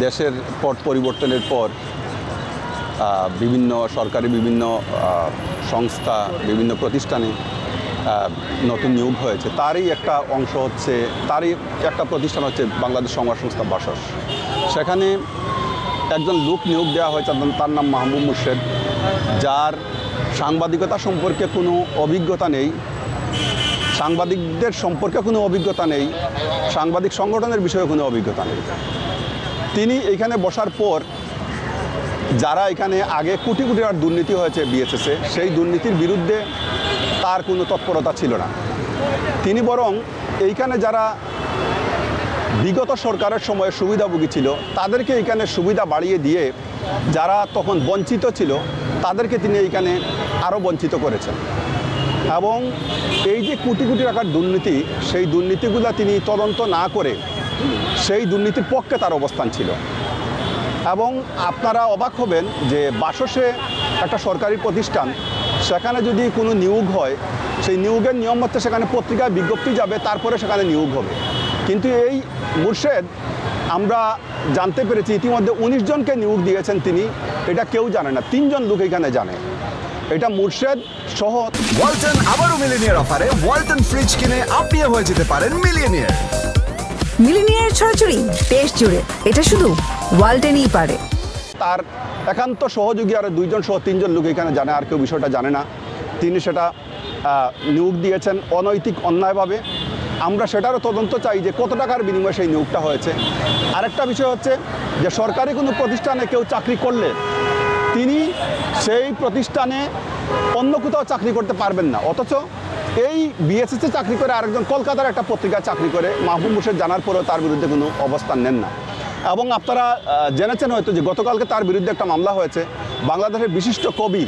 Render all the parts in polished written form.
দেশের পট পরিবর্তনের পর বিভিন্ন সরকারি বিভিন্ন সংস্থা বিভিন্ন প্রতিষ্ঠানে নতুন নিয়োগ হয়েছে, তারই একটা অংশ হচ্ছে, তারই একটা প্রতিষ্ঠান হচ্ছে বাংলাদেশ সংবাদ সংস্থা বাসস। সেখানে একজন লোক নিয়োগ দেওয়া হয়েছে, তার নাম মাহবুব মুর্শেদ, যার সাংবাদিকতা সম্পর্কে কোনো অভিজ্ঞতা নেই, সাংবাদিকদের সম্পর্কে কোনো অভিজ্ঞতা নেই, সাংবাদিক সংগঠনের বিষয়ে কোনো অভিজ্ঞতা নেই। তিনি এখানে বসার পর যারা এখানে আগে কোটি কোটি টাকার দুর্নীতি হয়েছে বিএসএসে, সেই দুর্নীতির বিরুদ্ধে তার কোনো তৎপরতা ছিল না। তিনি বরং এইখানে যারা বিগত সরকারের সময়ে সুবিধাভোগী ছিল তাদেরকে এইখানে সুবিধা বাড়িয়ে দিয়ে যারা তখন বঞ্চিত ছিল তাদেরকে তিনি এইখানে আরও বঞ্চিত করেছেন। এবং এই যে কোটি কোটি টাকার দুর্নীতি, সেই দুর্নীতিগুলো তিনি তদন্ত না করে সেই দুর্নীতির পক্ষে তার অবস্থান ছিল। এবং আপনারা অবাক হবেন যে বাসসে একটা সরকারি প্রতিষ্ঠান, সেখানে যদি কোনো নিয়োগ হয়, সেই নিয়োগের নিয়ম হচ্ছে সেখানে পত্রিকায় বিজ্ঞপ্তি যাবে, তারপরে সেখানে নিয়োগ হবে। কিন্তু এই মুর্শেদ আমরা জানতে পেরেছি ইতিমধ্যে 19 জনকে নিয়োগ দিয়েছেন তিনি, এটা কেউ জানে না, 3 জন লোক এখানে জানে। এটা মুর্শেদ সহ। ওয়ালটন আবারও মিলিনিয়ার অফারে ওয়ালটন ফ্রিজ কিনে আপনিও হয়ে যেতে পারেন মিলিয়নিয়ার। মিলিনিয়ার ছড়াছড়ি দেশ জুড়ে, এটা শুধু ওয়ালটনই পারে। তার একান্ত সহযোগী আর 2 জন সহ 3 জন লোক এখানে জানে, আর কেউ বিষয়টা জানে না। তিনি সেটা নিয়োগ দিয়েছেন অনৈতিক অন্যায়ভাবে। আমরা সেটারও তদন্ত চাই যে কত টাকার বিনিময়ে সেই নিয়োগটা হয়েছে। আরেকটা বিষয় হচ্ছে যে সরকারি কোনো প্রতিষ্ঠানে কেউ চাকরি করলে তিনি সেই প্রতিষ্ঠানে অন্য কোথাও চাকরি করতে পারবেন না, অথচ এই বিএসএসে চাকরি করে আরেকজন কলকাতার একটা পত্রিকায় চাকরি করে মাহবুব মুর্শেদ জানার পরেও তার বিরুদ্ধে কোনো অবস্থান নেন না। এবং আপনারা জেনেছেন হয়তো যে গতকালকে তার বিরুদ্ধে একটা মামলা হয়েছে। বাংলাদেশের বিশিষ্ট কবি,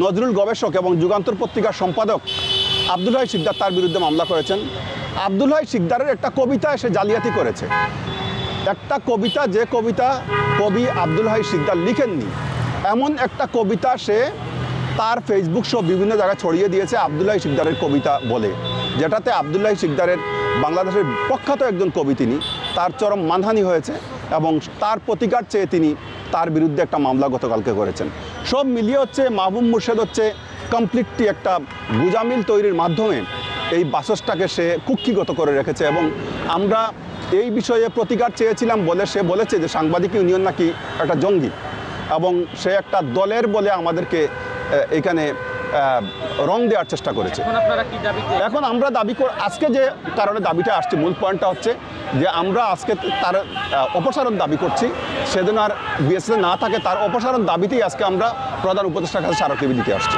নজরুল গবেষক এবং যুগান্তর পত্রিকার সম্পাদক আব্দুল হাই শিকদার তার বিরুদ্ধে মামলা করেছেন। আব্দুল হাই শিকদারের একটা কবিতা সে জালিয়াতি করেছে। একটা কবিতা, যে কবিতা কবি আব্দুল হাই শিকদার লিখেননি, এমন একটা কবিতা সে তার ফেসবুক সহ বিভিন্ন জায়গায় ছড়িয়ে দিয়েছে আব্দুল হাই শিকদারের কবিতা বলে, যেটাতে আব্দুল হাই শিকদারের, বাংলাদেশের প্রখ্যাত একজন কবি তিনি, তার চরম মানহানি হয়েছে এবং তার প্রতিকার চেয়ে তিনি তার বিরুদ্ধে একটা মামলা গতকালকে করেছেন। সব মিলিয়ে হচ্ছে মাহবুব মুর্শেদ হচ্ছে কমপ্লিটলি একটা গুজামিল তৈরির মাধ্যমে এই বাসসটাকে সে কুক্ষিগত করে রেখেছে। এবং আমরা এই বিষয়ে প্রতিকার চেয়েছিলাম বলে সে বলেছে যে সাংবাদিক ইউনিয়ন নাকি একটা জঙ্গি এবং সে একটা দলের বলে আমাদেরকে এখানে রং দেওয়ার চেষ্টা করেছে। এখন আমরা আজকে যে কারণে দাবিটা আসছে, মূল পয়েন্টটা হচ্ছে যে আমরা আজকে তার অপসারণ দাবি করছি। সেদিন আর বিএসএসে না থাকে, তার অপসারণ দাবিতেই আজকে আমরা প্রধান উপদেষ্টার কাছে স্মারকলিপি দিতে আসছি।